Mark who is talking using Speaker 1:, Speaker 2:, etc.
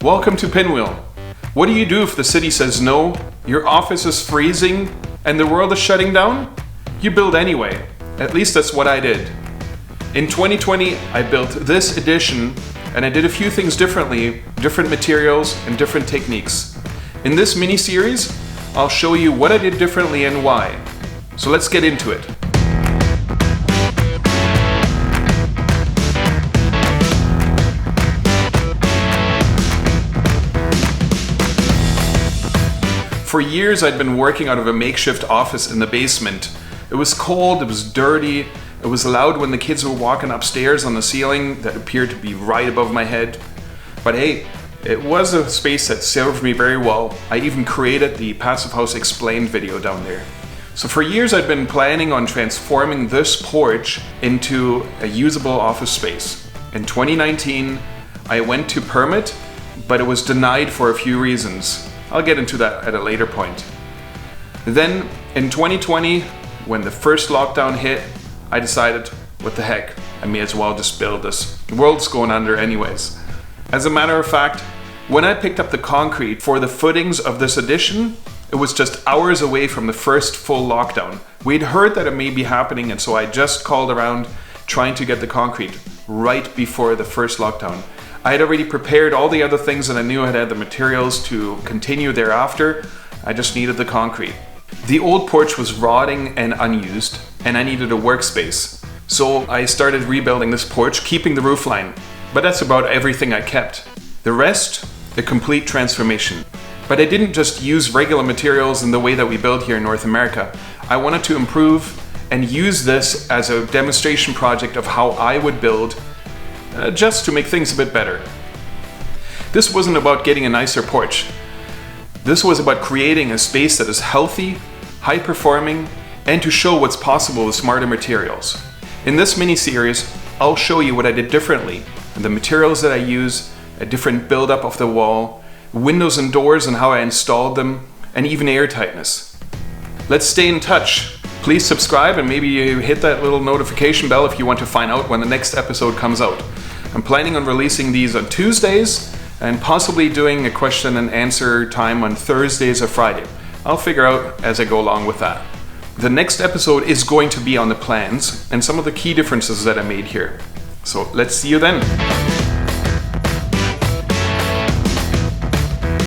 Speaker 1: Welcome to Pinwheel. What do you do if the city says no, your office is freezing, and the world is shutting down? You build anyway. At least that's what I did. In 2020, I built this addition, and I did a few things differently, different materials and different techniques. In this mini-series, I'll show you what I did differently and why. So let's get into it. For years, I'd been working out of a makeshift office in the basement. It was cold, it was dirty, it was loud when the kids were walking upstairs on the ceiling that appeared to be right above my head. But hey, it was a space that served me very well. I even created the Passive House Explained video down there. So for years, I'd been planning on transforming this porch into a usable office space. In 2019, I went to permit, but it was denied for a few reasons. I'll get into that at a later point. Then in 2020, when the first lockdown hit, I decided, what the heck, I may as well just build this. The world's going under anyways. As a matter of fact, when I picked up the concrete for the footings of this addition, it was just hours away from the first full lockdown. We'd heard that it may be happening, and so I just called around trying to get the concrete right before the first lockdown. I had already prepared all the other things and I knew I had the materials to continue thereafter. I just needed the concrete. The old porch was rotting and unused, and I needed a workspace. So I started rebuilding this porch, keeping the roof line. But that's about everything I kept. The rest, a complete transformation. But I didn't just use regular materials in the way that we build here in North America. I wanted to improve and use this as a demonstration project of how I would build just to make things a bit better. This wasn't about getting a nicer porch. This was about creating a space that is healthy, high-performing, and to show what's possible with smarter materials. In this mini-series, I'll show you what I did differently, and the materials that I use, a different build-up of the wall, windows and doors and how I installed them, and even airtightness. Let's stay in touch. Please subscribe and maybe you hit that little notification bell if you want to find out when the next episode comes out. I'm planning on releasing these on Tuesdays and possibly doing a question and answer time on Thursdays or Friday. I'll figure out as I go along with that. The next episode is going to be on the plans and some of the key differences that I made here. So let's see you then.